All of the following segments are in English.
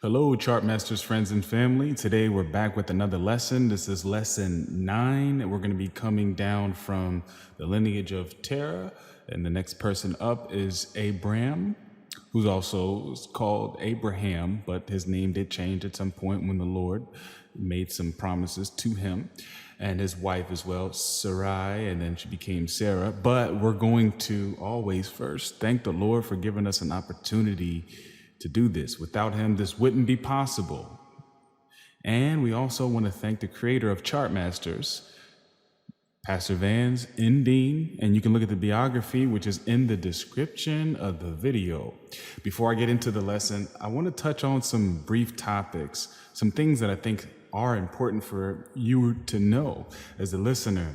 Hello, Chart Masters, friends, and family. Today we're back with another lesson. This is lesson 9, and we're going to be coming down from the lineage of Terah. And the next person up is Abram, who's also called Abraham, but his name did change at some point when the Lord made some promises to him, and his wife as well, Sarai, and then she became Sarah. But we're going to always first thank the Lord for giving us an opportunity to do this. Without him, this wouldn't be possible. And we also want to thank the creator of Chart Masters, Pastor Vance N, and you can look at the biography, which is in the description of the video. Before I get into the lesson, I want to touch on some brief topics, some things that I think are important for you to know as a listener.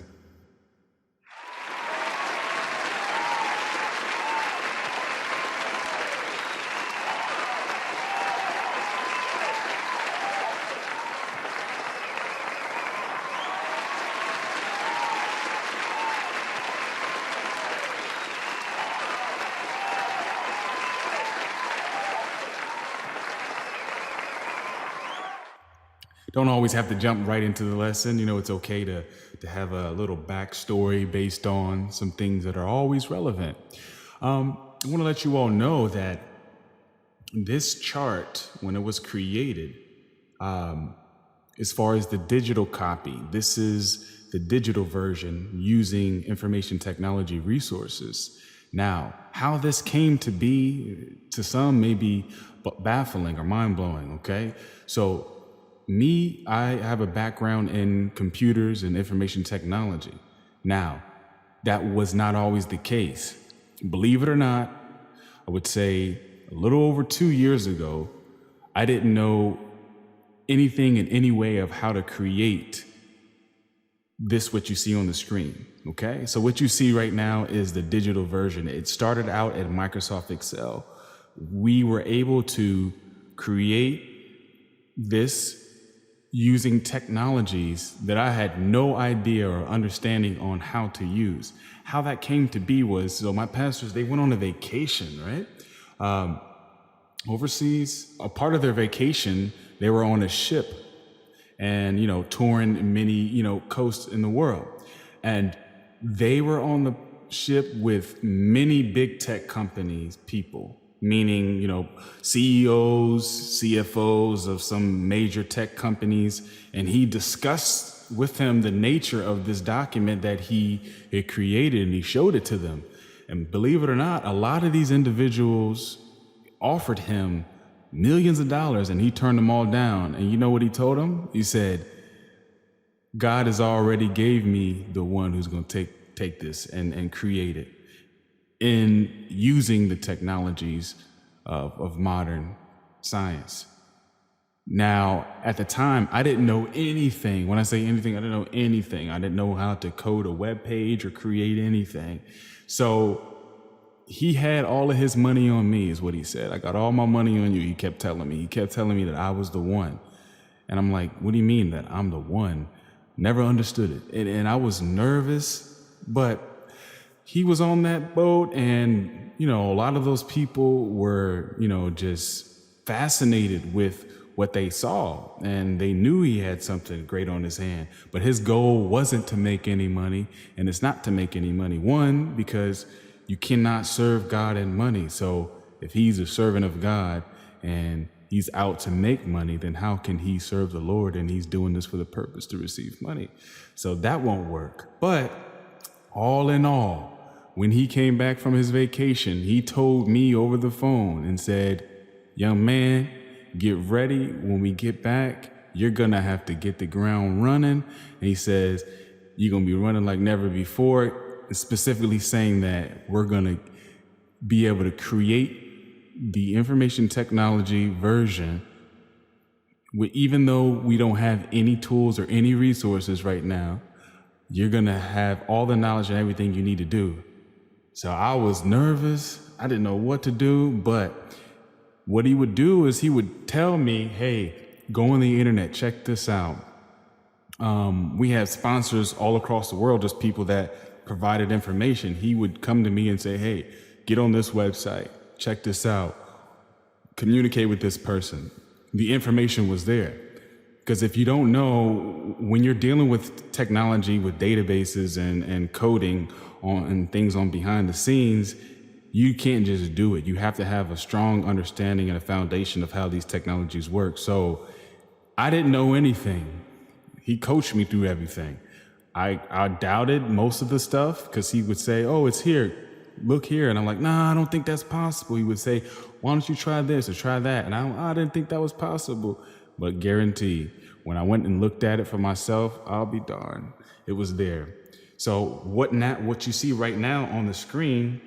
Don't always have to jump right into the lesson. You know, it's okay to have a little backstory based on some things that are always relevant. I want to let you all know that this chart, when it was created, as far as the digital copy, this is the digital version using information technology resources. Now, how this came to be, to some may be baffling or mind-blowing, okay? So, I have a background in computers and information technology. Now, that was not always the case. Believe it or not, I would say a little over 2 years ago, I didn't know anything in any way of how to create what you see on the screen, okay? So what you see right now is the digital version. It started out at Microsoft Excel. We were able to create this using technologies that I had no idea or understanding on how to use. How that came to be was, so my pastors, they went on a vacation, right? Overseas. A part of their vacation, they were on a ship and, touring many, coasts in the world. And they were on the ship with many big tech companies, people, meaning, CEOs, CFOs of some major tech companies. And he discussed with them the nature of this document that he had created, and he showed it to them. And believe it or not, a lot of these individuals offered him millions of dollars, and he turned them all down. And you know what he told them? He said, God has already gave me the one who's going to take this and create it in using the technologies of modern science. Now, at the time, I didn't know anything. When I say anything, I didn't know anything. I didn't know how to code a web page or create anything. So he had all of his money on me, is what he said. I got all my money on you, he kept telling me. He kept telling me that I was the one. And I'm like, what do you mean that I'm the one? Never understood it. And I was nervous, but he was on that boat, and, a lot of those people were, just fascinated with what they saw, and they knew he had something great on his hand. But his goal wasn't to make any money, and it's not to make any money. One, because you cannot serve God and money. So if he's a servant of God and he's out to make money, then how can he serve the Lord? And he's doing this for the purpose to receive money. So that won't work. But all in all, when he came back from his vacation, he told me over the phone and said, young man, get ready. When we get back, you're going to have to get the ground running. And he says, you're going to be running like never before, specifically saying that we're going to be able to create the information technology version even though we don't have any tools or any resources right now. You're going to have all the knowledge and everything you need to do. So I was nervous. I didn't know what to do, but what he would do is he would tell me, hey, go on the internet, check this out. We have sponsors all across the world, just people that provided information. He would come to me and say, hey, get on this website, check this out, communicate with this person. the information was there. Because if you don't know, when you're dealing with technology, with databases and coding and things on behind the scenes, you can't just do it. You have to have a strong understanding and a foundation of how these technologies work. So I didn't know anything. He coached me through everything. I doubted most of the stuff because he would say, oh, it's here. Look here. And I'm like, nah, I don't think that's possible. He would say, why don't you try this or try that? And I didn't think that was possible. But guarantee, when I went and looked at it for myself, I'll be darned, it was there. So what you see right now on the screen,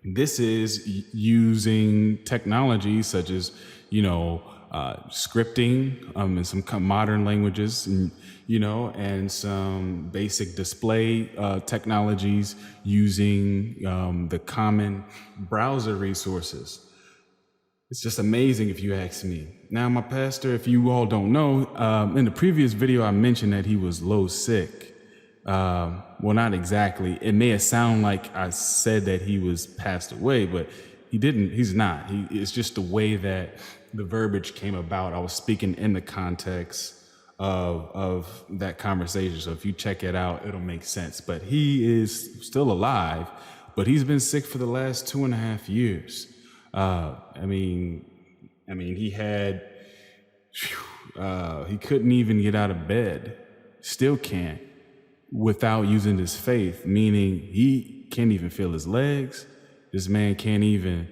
this is using technology such as, scripting and some modern languages, and some basic display technologies using the common browser resources. It's just amazing if you ask me. Now, my pastor, if you all don't know, in the previous video, I mentioned that he was low sick. Well, not exactly. It may have sounded like I said that he was passed away, but he didn't. He's not. It's just the way that the verbiage came about. I was speaking in the context of that conversation. So if you check it out, it'll make sense. But he is still alive, but he's been sick for the last 2.5 years. He couldn't even get out of bed, still can't, without using his faith, meaning he can't even feel his legs. This man can't even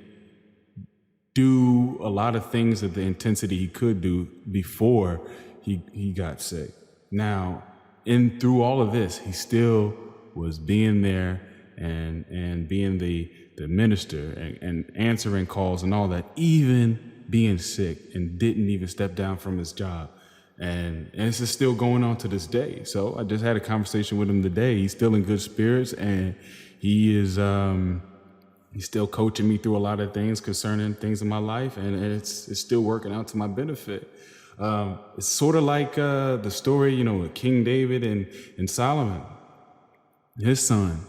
do a lot of things at the intensity he could do before he got sick. Now, through all of this, he still was being there and being the minister and answering calls and all that, even being sick, and didn't even step down from his job. And this is still going on to this day. So I just had a conversation with him today. He's still in good spirits, and he is he's still coaching me through a lot of things concerning things in my life, and it's still working out to my benefit. It's sort of like the story, with King David and Solomon, his son.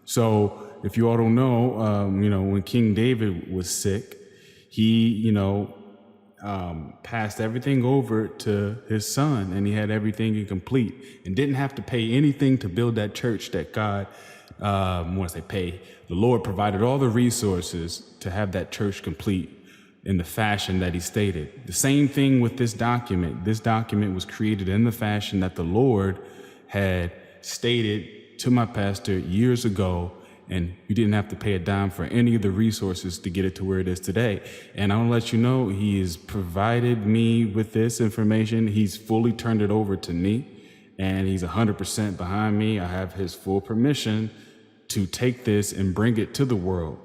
So if you all don't know, when King David was sick, he, passed everything over to his son, and he had everything incomplete and didn't have to pay anything to build that church that God, the Lord provided all the resources to have that church complete in the fashion that he stated. The same thing with this document. This document was created in the fashion that the Lord had stated to my pastor years ago, and you didn't have to pay a dime for any of the resources to get it to where it is today. And I want to let you know, he has provided me with this information. He's fully turned it over to me, and he's 100% behind me. I have his full permission to take this and bring it to the world.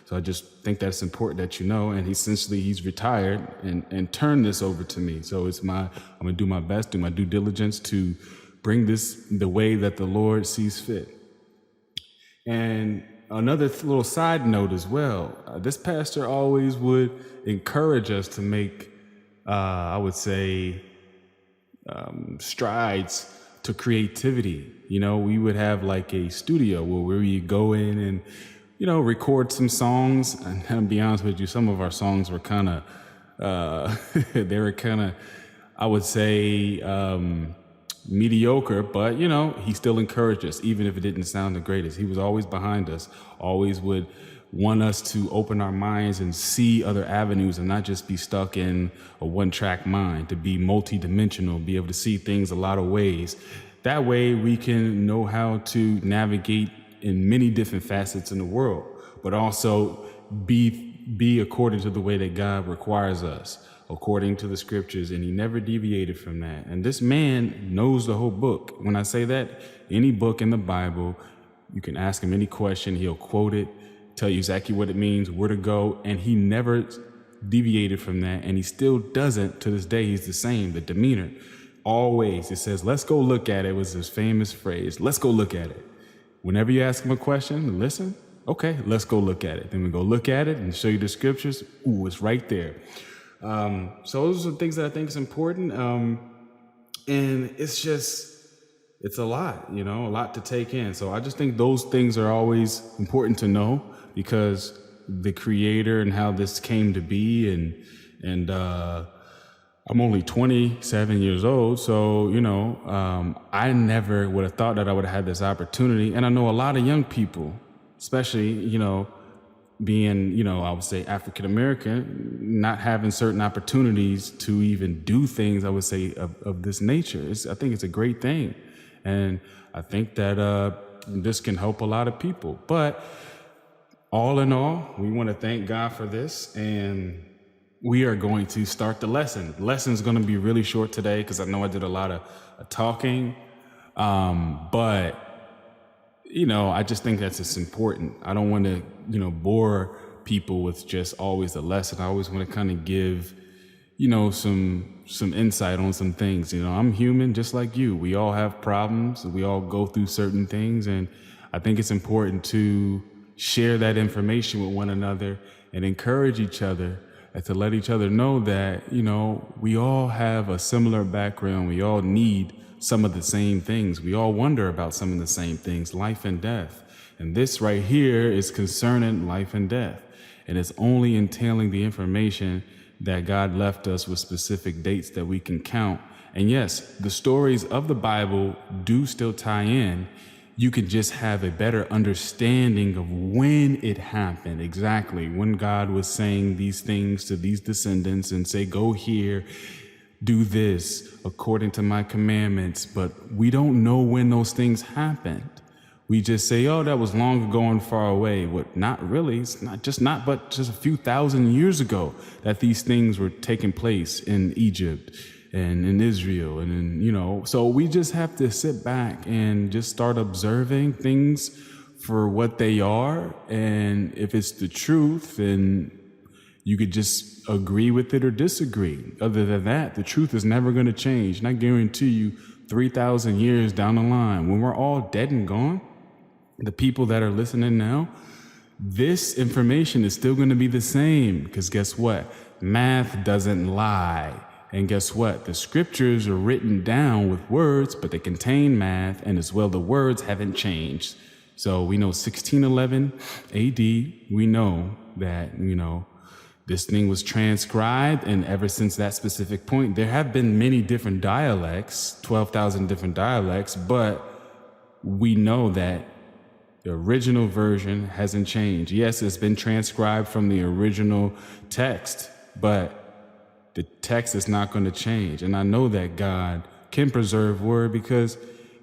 So I just think that's important that you know. And he's retired and turned this over to me. So I'm going to do my best, do my due diligence to bring this the way that the Lord sees fit. And another little side note as well, this pastor always would encourage us to make, strides to creativity. We would have like a studio where we go in and, record some songs. And to be honest with you, some of our songs were kind of, mediocre, but he still encouraged us, even if it didn't sound the greatest. He was always behind us, always would want us to open our minds and see other avenues and not just be stuck in a one-track mind, to be multi-dimensional, be able to see things a lot of ways. That way we can know how to navigate in many different facets in the world, but also be according to the way that God requires us, according to the scriptures, and he never deviated from that. And this man knows the whole book. When I say that, any book in the Bible, you can ask him any question, he'll quote it, tell you exactly what it means, where to go, and he never deviated from that, and he still doesn't to this day. He's the same, the demeanor. Always, it says, let's go look at it, was his famous phrase, let's go look at it. Whenever you ask him a question, listen, okay, let's go look at it. Then we go look at it and show you the scriptures. Ooh, it's right there. So those are things that I think is important. And it's a lot, a lot to take in. So I just think those things are always important to know, because the creator and how this came to be and I'm only 27 years old, so, I never would have thought that I would have had this opportunity. And I know a lot of young people, especially, being, I would say African American, not having certain opportunities to even do things, I would say, of this nature. I think it's a great thing. And I think that this can help a lot of people. But all in all, we want to thank God for this. And we are going to start the lesson. The lesson is going to be really short today because I know I did a lot of talking. But I just think that's just important. I don't want to, bore people with just always the lesson. I always want to kind of give, some insight on some things. I'm human just like you. We all have problems. We all go through certain things. And I think it's important to share that information with one another and encourage each other and to let each other know that, we all have a similar background. We all need some of the same things. We all wonder about some of the same things, life and death. And this right here is concerning life and death. And it's only entailing the information that God left us with specific dates that we can count. And yes, the stories of the Bible do still tie in. You can just have a better understanding of when it happened, exactly when God was saying these things to these descendants and say, go here, do this according to my commandments. But we don't know when those things happened. We just say, oh, that was long ago and far away. What? Not really. It's but just a few thousand years ago that these things were taking place in Egypt and in Israel. And so we just have to sit back and just start observing things for what they are. And if it's the truth, then you could just agree with it or disagree. Other than that, the truth is never going to change. And I guarantee you 3,000 years down the line, when we're all dead and gone, the people that are listening now, this information is still going to be the same. Because guess what? Math doesn't lie. And guess what? The scriptures are written down with words, but they contain math, and as well, the words haven't changed. So we know 1611 AD, we know that, this thing was transcribed, and ever since that specific point, there have been many different dialects, 12,000 different dialects, but we know that the original version hasn't changed. Yes, it's been transcribed from the original text, but the text is not going to change. And I know that God can preserve word because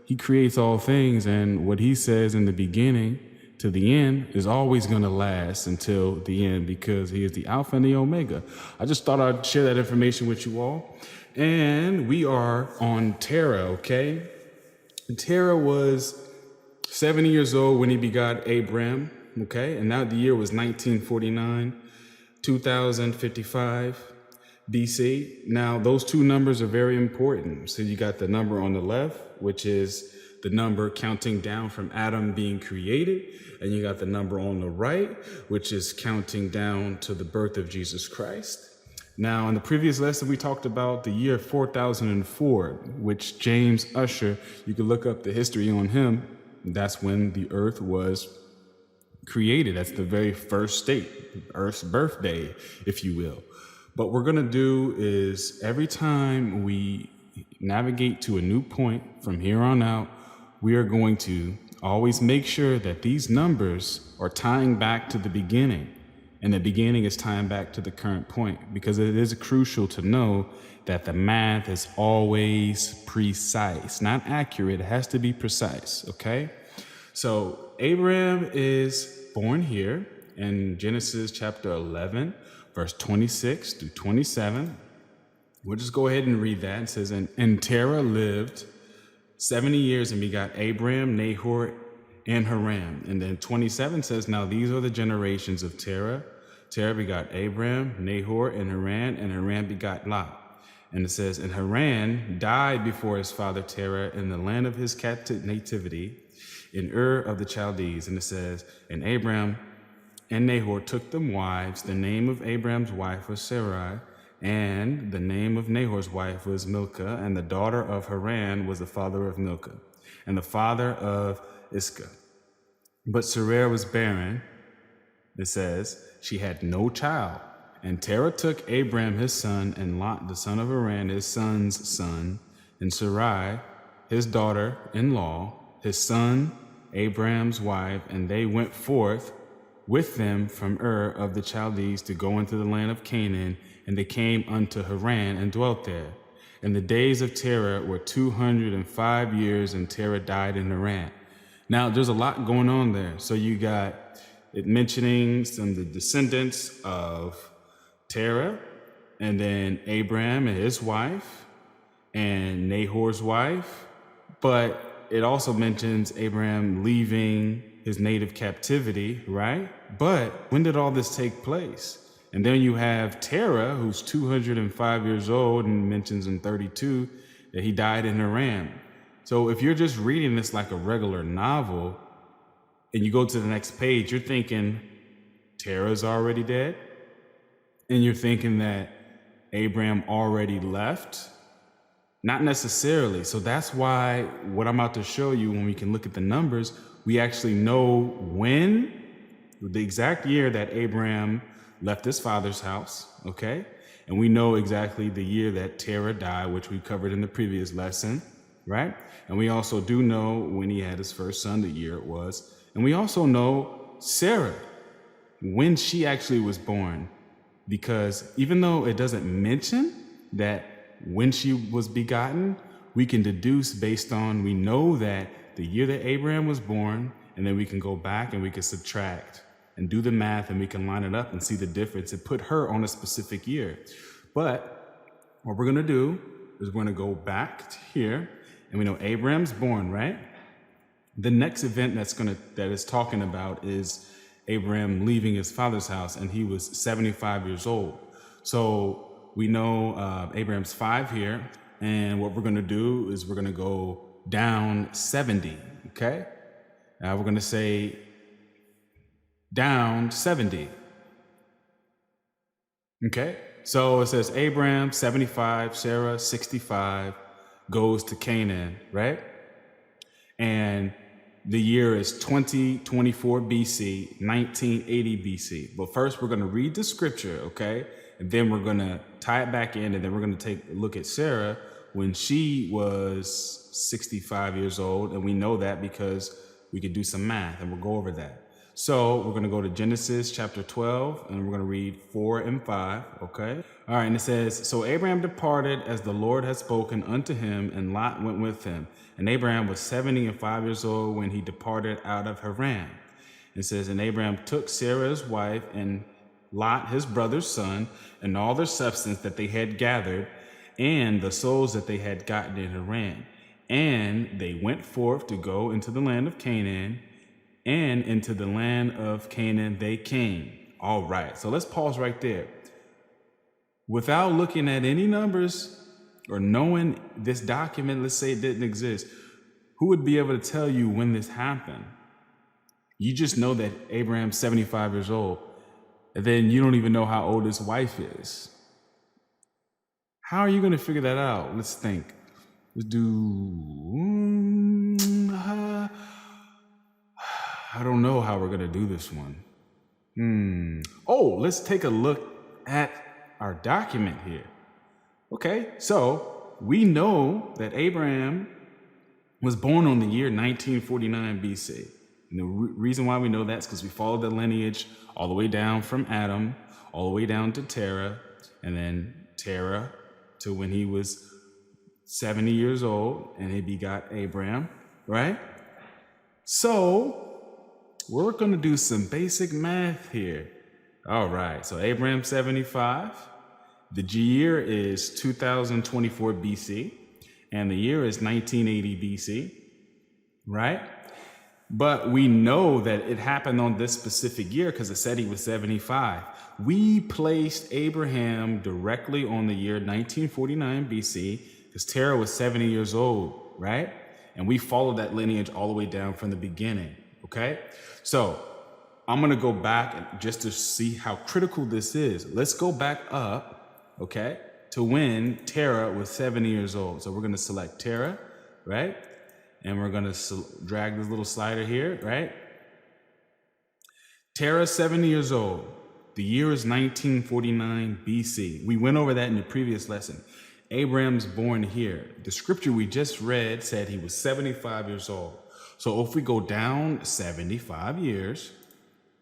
he creates all things. And what he says in the beginning to the end is always going to last until the end because he is the Alpha and the Omega. I just thought I'd share that information with you all. And we are on Terah, okay? Terah was 70 years old when he begot Abram, okay? And now the year was 1949, 2055. BC. Now, those two numbers are very important. So you got the number on the left, which is the number counting down from Adam being created. And you got the number on the right, which is counting down to the birth of Jesus Christ. Now, in the previous lesson, we talked about the year 4004, which James Ussher, you can look up the history on him. That's when the earth was created. That's the very first state, Earth's birthday, if you will. What we're going to do is every time we navigate to a new point from here on out, we are going to always make sure that these numbers are tying back to the beginning. And the beginning is tying back to the current point because it is crucial to know that the math is always precise, not accurate. It has to be precise, okay? So Abraham is born here in Genesis chapter 11. Verse 26 through 27. We'll just go ahead and read that. It says, and Terah lived 70 years and begot Abram, Nahor, and Haran. And then 27 says, now these are the generations of Terah. Terah begot Abram, Nahor, and Haran begot Lot. And it says, and Haran died before his father Terah in the land of his nativity in Ur of the Chaldees. And it says, and Abram and Nahor took them wives. The name of Abram's wife was Sarai, and the name of Nahor's wife was Milcah, and the daughter of Haran was the father of Milcah, and the father of Iscah. But Sarai was barren, it says, she had no child, And Terah took Abram his son, and Lot the son of Haran his son's son, and Sarai his daughter-in-law, his son Abram's wife, and they went forth with them from Ur of the Chaldees to go into the land of Canaan, and they came unto Haran and dwelt there. And the days of Terah were 205 years, and Terah died in Haran. Now, there's a lot going on there. So you got it mentioning some of the descendants of Terah, and then Abram and his wife, and Nahor's wife. But it also mentions Abram leaving his native captivity, right? But when did all this take place? And then you have Terah, who's 205 years old, and mentions in 32 that he died in Haran. So if you're just reading this like a regular novel, and you go to the next page, you're thinking Terah's already dead, and you're thinking that Abram already left. Not necessarily. So that's why what I'm about to show you, when we can look at the numbers, we actually know when, the exact year that Abram left his father's house, okay? And we know exactly the year that Terah died, which we covered in the previous lesson, right? And we also do know when he had his first son, the year it was. And we also know Sarah, when she actually was born, because even though it doesn't mention that when she was begotten, we can deduce based on, we know that the year that Abraham was born, and then we can go back and we can subtract and do the math, and we can line it up and see the difference and put her on a specific year. But what we're going to do is we're going to go back to here, and we know Abraham's born, right? The next event that is talking about is Abraham leaving his father's house, and he was 75 years old. So we know Abraham's 5 here, and what we're going to do is we're going to go down 70, okay? Now we're going to say down 70. Okay? So it says Abraham 75, Sarah 65, goes to Canaan, right? And the year is 2024 BC, 1980 BC. But first we're going to read the scripture, okay? And then we're going to tie it back in, and then we're going to take a look at Sarah when she was 65 years old. And we know that because we could do some math, and we'll go over that. So we're going to go to Genesis chapter 12, and we're going to read 4 and 5, okay? All right, and it says, So Abraham departed as the Lord had spoken unto him, and Lot went with him. And Abraham was 75 years old when he departed out of Haran. It says, And Abraham took Sarah his wife, and Lot his brother's son, and all their substance that they had gathered, and the souls that they had gotten in Haran. And they went forth to go into the land of Canaan, and into the land of Canaan they came. All right, so let's pause right there. Without looking at any numbers or knowing this document, let's say it didn't exist, who would be able to tell you when this happened? You just know that Abraham's 75 years old, and then you don't even know how old his wife is. How are you going to figure that out? Let's think. Let's do... I don't know how we're going to do this one. Oh, let's take a look at our document here. Okay, so we know that Abraham was born on the year 1949 BC. And the reason why we know that is because we follow the lineage all the way down from Adam, all the way down to Terah, and then Terah to when he was 70 years old, and he begot Abraham, right? So we're going to do some basic math here. All right, so Abraham 75. The year is 2024 BC, and the year is 1980 BC, right? But we know that it happened on this specific year because it said he was 75. We placed Abraham directly on the year 1949 BC because Terah was 70 years old, right? And we followed that lineage all the way down from the beginning, okay? So I'm going to go back just to see how critical this is. Let's go back up, okay, to when Terah was 70 years old. So we're going to select Terah, right? And we're going to drag this little slider here, right? Terah, 70 years old. The year is 1949 BC. We went over that in the previous lesson. Abraham's born here. The scripture we just read said he was 75 years old. So if we go down 75 years,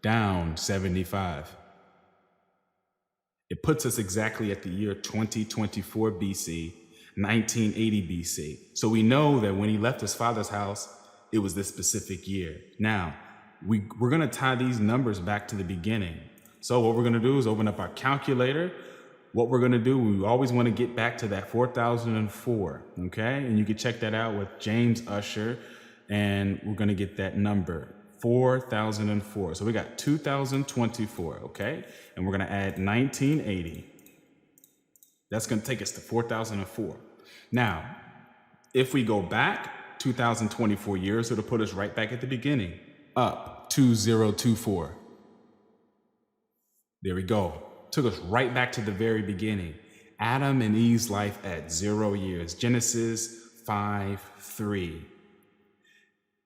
down 75, it puts us exactly at the year 2024 BC, 1980 BC. So we know that when he left his father's house, it was this specific year. Now, we're going to tie these numbers back to the beginning. So what we're going to do is open up our calculator. What we're going to do, we always want to get back to that 4004, okay? And you can check that out with James Usher, and we're going to get that number, 4004. So we got 2024, okay? And we're going to add 1980. That's going to take us to 4004. Now, if we go back 2024 years, it'll put us right back at the beginning, up 2024. There we go. Took us right back to the very beginning. Adam and Eve's life at 0 years. Genesis 5:3.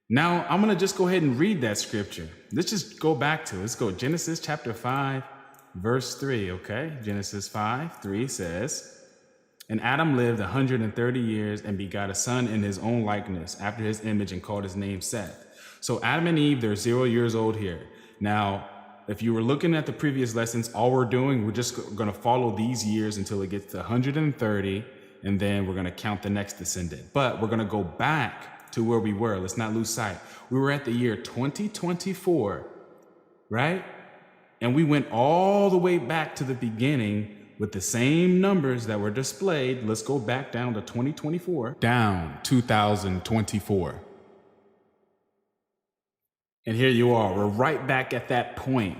Now, I'm going to just go ahead and read that scripture. Let's just go back to it. Let's go Genesis chapter 5, verse 3, okay? Genesis 5:3 says, "And Adam lived 130 years and begot a son in his own likeness, after his image, and called his name Seth." So Adam and Eve, they're 0 years old here. Now, if you were looking at the previous lessons, all we're doing, we're just going to follow these years until it gets to 130, and then we're going to count the next descendant. But we're going to go back to where we were. Let's not lose sight. We were at the year 2024, right? And we went all the way back to the beginning with the same numbers that were displayed. Let's go back down to 2024, down 2024. And here you are. We're right back at that point.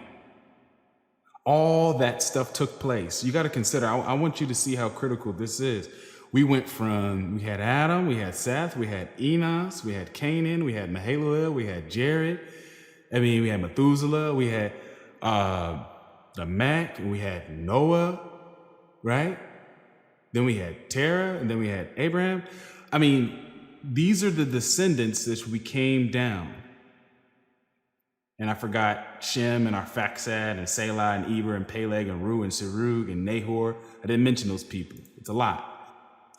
All that stuff took place. You got to consider, I want you to see how critical this is. We went from, we had Adam, we had Seth, we had Enos, we had Canaan, we had Mahalalel, we had Jared. We had Methuselah, we had Enoch, and we had Noah, right? Then we had Terah, and then we had Abraham. These are the descendants that we came down. And I forgot Shem and Arphaxad and Selah and Eber and Peleg and Ru and Serug and Nahor. I didn't mention those people. It's a lot.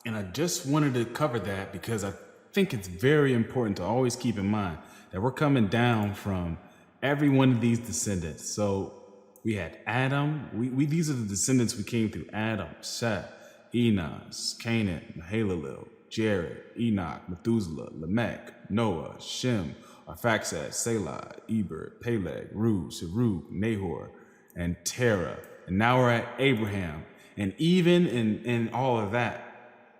And I just wanted to cover that because I think it's very important to always keep in mind that we're coming down from every one of these descendants. So we had Adam. These are the descendants we came through. Adam, Seth, Enos, Canaan, Mahalalel, Jared, Enoch, Methuselah, Lamech, Noah, Shem, Arphaxad, Selah, Eber, Peleg, Ru, Serug, Nahor, and Terah. And now we're at Abraham. And even in all of that,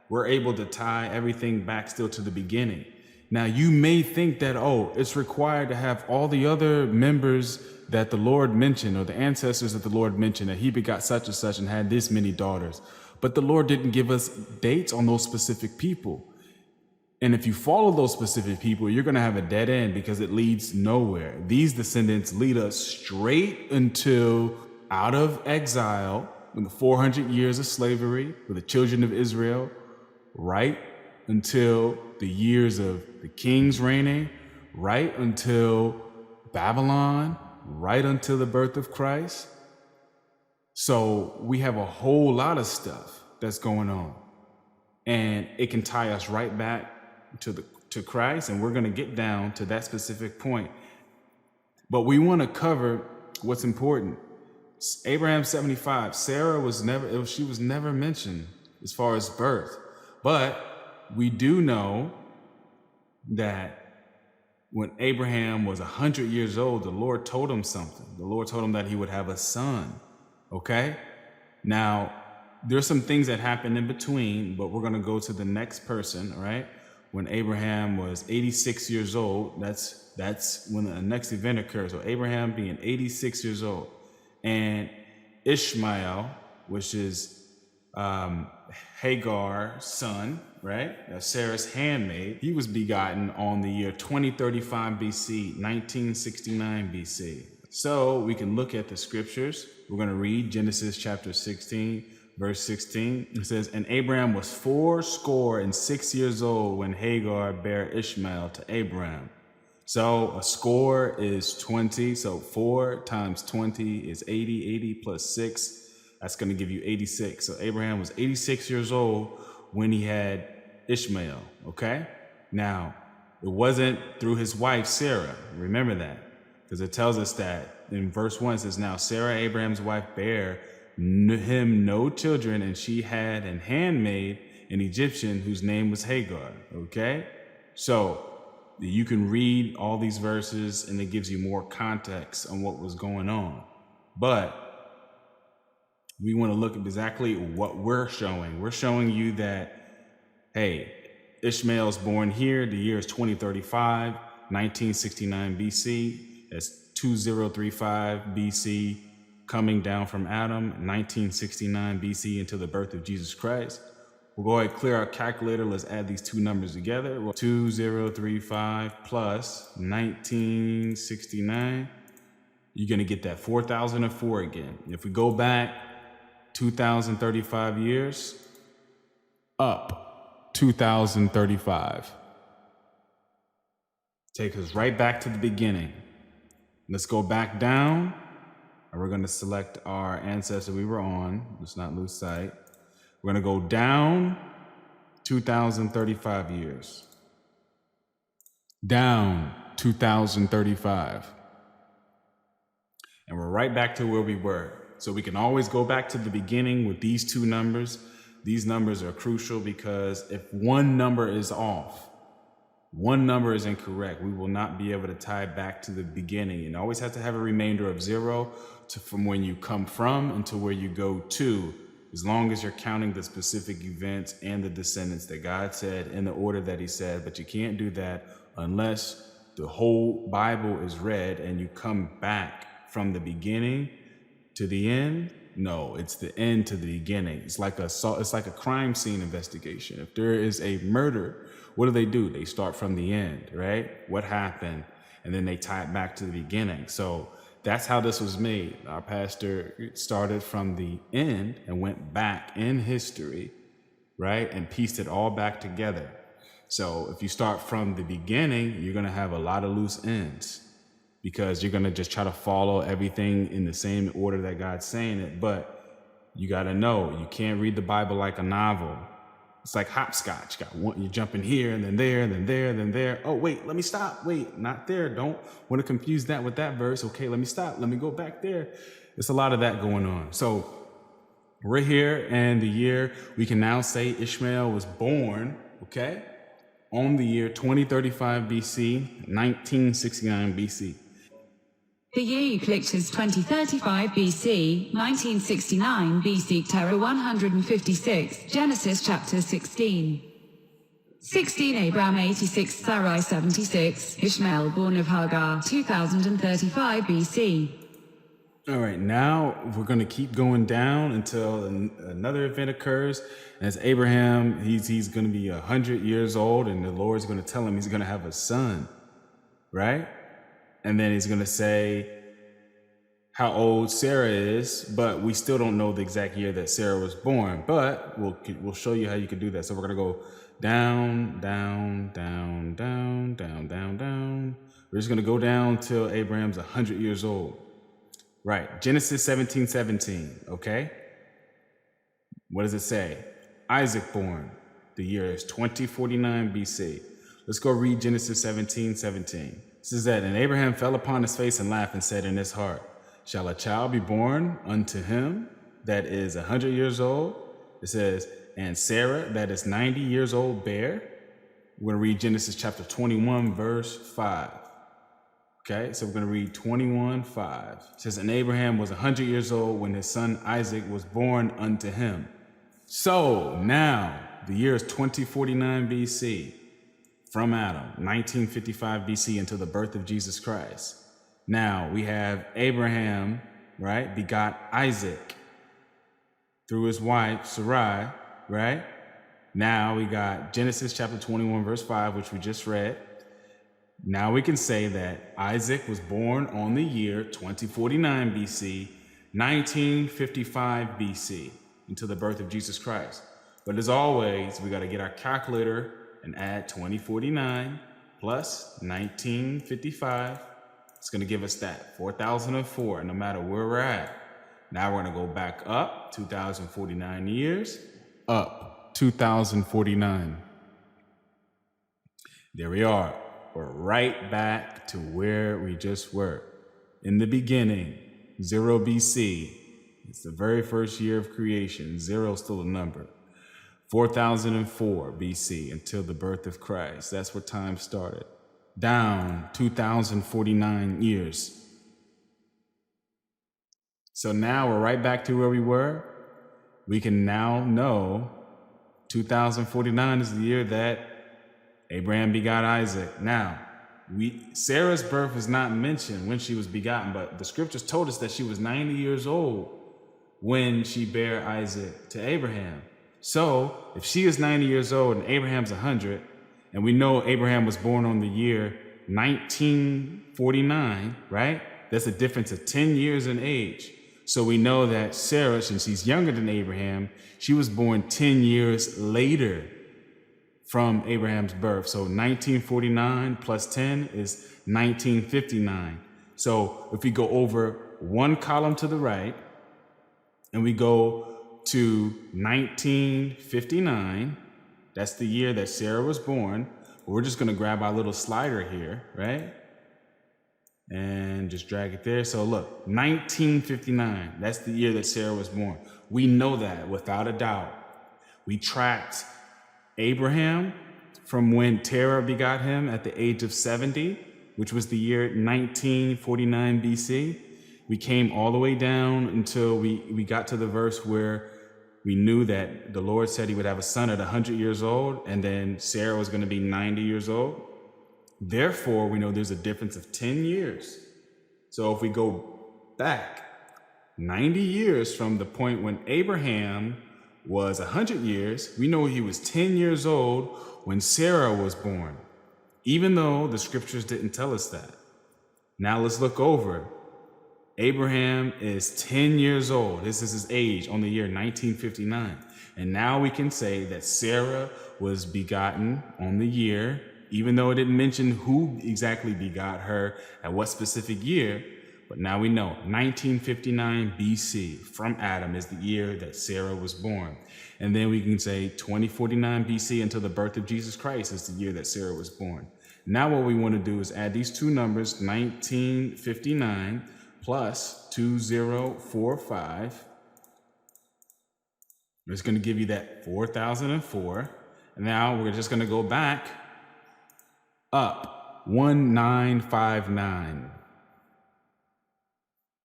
we're able to tie everything back still to the beginning. Now, you may think that, it's required to have all the other members that the Lord mentioned, or the ancestors that the Lord mentioned, that he begot such and such and had this many daughters. But the Lord didn't give us dates on those specific people. And if you follow those specific people, you're going to have a dead end because it leads nowhere. These descendants lead us straight until out of exile, in the 400 years of slavery with the children of Israel, right until the years of the kings reigning, right until Babylon, right until the birth of Christ. So we have a whole lot of stuff that's going on. And it can tie us right back to Christ, and we're going to get down to that specific point. But we want to cover what's important. Abraham 75, Sarah was never mentioned as far as birth. But we do know that when Abraham was 100 years old, the Lord told him something. The Lord told him that he would have a son. Okay? Now, there's some things that happened in between, but we're going to go to the next person, right? When Abraham was 86 years old, that's when the next event occurs. So Abraham being 86 years old. And Ishmael, which is Hagar's son, right? Sarah's handmaid, he was begotten on the year 2035 BC, 1969 BC. So we can look at the scriptures. We're going to read Genesis chapter 16, verse 16. It says, "And Abraham was 86 years old when Hagar bare Ishmael to Abraham." So a score is 20. So 4 times 20 is 80. 80 plus 6, that's going to give you 86. So Abraham was 86 years old when he had Ishmael, okay? Now, it wasn't through his wife, Sarah. Remember that, because it tells us that in verse 1, it says, now Sarah, Abraham's wife, bare him no children, and she had an handmaid, an Egyptian, whose name was Hagar, okay? So you can read all these verses, and it gives you more context on what was going on. But we want to look at exactly what we're showing. We're showing you that, hey, Ishmael's born here. The year is 2035, 1969 BC. That's 2035 BC, coming down from Adam, 1969 BC into the birth of Jesus Christ. We'll go ahead and clear our calculator. Let's add these two numbers together. 2035 plus 1969. You're going to get that 4004 again. If we go back 2035 years, up 2035. Take us right back to the beginning. Let's go back down, and we're going to select our ancestor we were on. Let's not lose sight. We're going to go down 2035 years. Down 2035. And we're right back to where we were. So we can always go back to the beginning with these two numbers. These numbers are crucial because if one number is off, one number is incorrect, we will not be able to tie back to the beginning. And always have to have a remainder of 0 from when you come from until where you go to, as long as you're counting the specific events and the descendants that God said in the order that he said. But you can't do that unless the whole Bible is read and you come back from the beginning to the end. No, it's the end to the beginning. It's like a crime scene investigation. If there is a murder, what do? They start from the end, right? What happened? And then they tie it back to the beginning. So that's how this was made. Our pastor started from the end and went back in history, right? And pieced it all back together. So if you start from the beginning, you're going to have a lot of loose ends, because you're going to just try to follow everything in the same order that God's saying it. But you got to know, you can't read the Bible like a novel. It's like hopscotch. You're jumping here and then there and then there and then there. Oh, wait, let me stop. Wait, not there. Don't want to confuse that with that verse. Okay, let me stop. Let me go back there. There's a lot of that going on. So we're here, and the year we can now say Ishmael was born, okay, on the year 2035 BC, 1969 BC. The year you clicked is 2035 BC, 1969 BC, Terah 156, Genesis chapter 16. 16 Abraham 86, Sarai 76, Ishmael born of Hagar 2035 BC. All right, now we're going to keep going down until another event occurs. As Abraham, he's going to be 100 years old, and the Lord's going to tell him he's going to have a son, right? And then he's going to say how old Sarah is, but we still don't know the exact year that Sarah was born. But we'll show you how you can do that. So we're going to go down, down, down, down, down, down, down. We're just going to go down till Abraham's 100 years old. Right, Genesis 17:17, okay? What does it say? Isaac born. The year is 2049 BC. Let's go read Genesis 17:17. It says that, and Abraham fell upon his face and laughed and said in his heart, shall a child be born unto him that is 100 years old? It says, and Sarah that is 90 years old bare. We're going to read Genesis chapter 21, verse 5. Okay, so we're going to read 21:5. It says, and Abraham was 100 years old when his son Isaac was born unto him. So now the year is 2049 BC from Adam, 1955 BC until the birth of Jesus Christ. Now we have Abraham, right, begot Isaac through his wife Sarai, right? Now we got Genesis chapter 21, verse 5, which we just read. Now we can say that Isaac was born on the year 2049 BC, 1955 BC, until the birth of Jesus Christ. But as always, we got to get our calculator and add 2049 plus 1955. It's going to give us that 4004, no matter where we're at. Now we're going to go back up 2049 years, up 2049. There we are. We're right back to where we just were. In the beginning, 0 BC. It's the very first year of creation. 0 is still a number. 4004 BC until the birth of Christ. That's where time started. Down 2049 years. So now we're right back to where we were. We can now know 2049 is the year that Abraham begot Isaac. Now, Sarah's birth is not mentioned when she was begotten, but the scriptures told us that she was 90 years old when she bare Isaac to Abraham. So if she is 90 years old and Abraham's 100, and we know Abraham was born on the year 1949, right? That's a difference of 10 years in age. So we know that Sarah, since she's younger than Abraham, she was born 10 years later from Abraham's birth. So 1949 plus 10 is 1959. So if we go over one column to the right and we go to 1959, that's the year that Sarah was born. We're just going to grab our little slider here, right? And just drag it there. So look, 1959, that's the year that Sarah was born. We know that without a doubt. We tracked Abraham from when Terah begot him at the age of 70, which was the year 1949 BC. We came all the way down until we got to the verse where we knew that the Lord said he would have a son at 100 years old, and then Sarah was going to be 90 years old. Therefore, we know there's a difference of 10 years. So if we go back 90 years from the point when Abraham was 100 years, we know he was 10 years old when Sarah was born, even though the scriptures didn't tell us that. Now let's look over. Abraham is 10 years old. This is his age on the year 1959. And now we can say that Sarah was begotten on the year, even though it didn't mention who exactly begot her at what specific year. But now we know 1959 BC from Adam is the year that Sarah was born. And then we can say 2049 BC until the birth of Jesus Christ is the year that Sarah was born. Now what we want to do is add these two numbers, 1959 plus 2045. It's going to give you that 4004. And now we're just going to go back up 1959.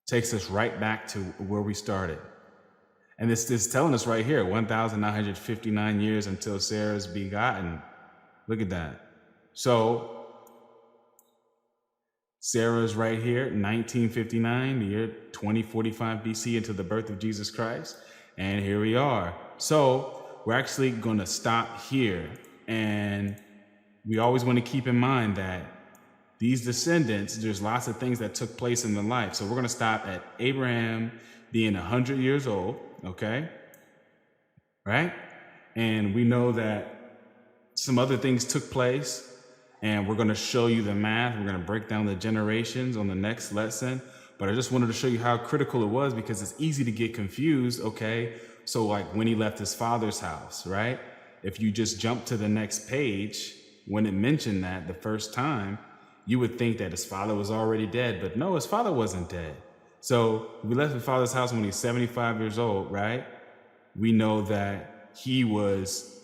Takes us right back to where we started. And this is telling us right here, 1,959 years until Sarah's begotten. Look at that. So Sarah's right here, 1959, the year 2045 BC into the birth of Jesus Christ. And here we are. So we're actually going to stop here. And we always want to keep in mind that these descendants, there's lots of things that took place in their life. So we're going to stop at Abraham being 100 years old, okay? Right? And we know that some other things took place, and we're going to show you the math. We're going to break down the generations on the next lesson. But I just wanted to show you how critical it was, because it's easy to get confused, okay? So like when he left his father's house, right? If you just jump to the next page, when it mentioned that the first time, you would think that his father was already dead, but no, his father wasn't dead. So we left his father's house when he's 75 years old, right? We know that his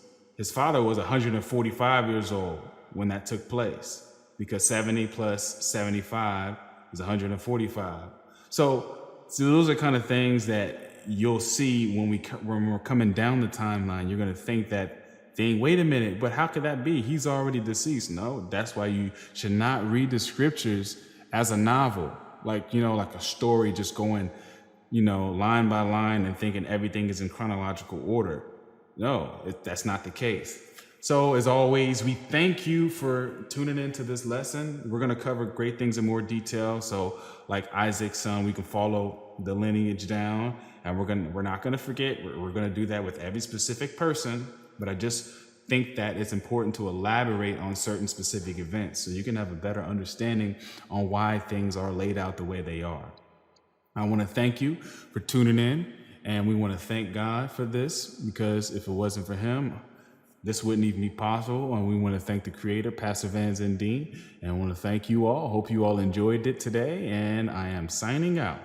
father was 145 years old when that took place, because 70 plus 75 is 145. So those are kind of things that you'll see when we're coming down the timeline. You're going to think that, wait a minute, but how could that be? He's already deceased. No, that's why you should not read the scriptures as a novel, like a story, just going, line by line and thinking everything is in chronological order. No, that's not the case. So as always, we thank you for tuning into this lesson. We're going to cover great things in more detail. So like Isaac's son, we can follow the lineage down, and we're not going to forget. We're going to do that with every specific person. But I just think that it's important to elaborate on certain specific events so you can have a better understanding on why things are laid out the way they are. I want to thank you for tuning in, and we want to thank God for this, because if it wasn't for him, this wouldn't even be possible. And we want to thank the creator, Pastor Vance N, and I want to thank you all. Hope you all enjoyed it today, and I am signing out.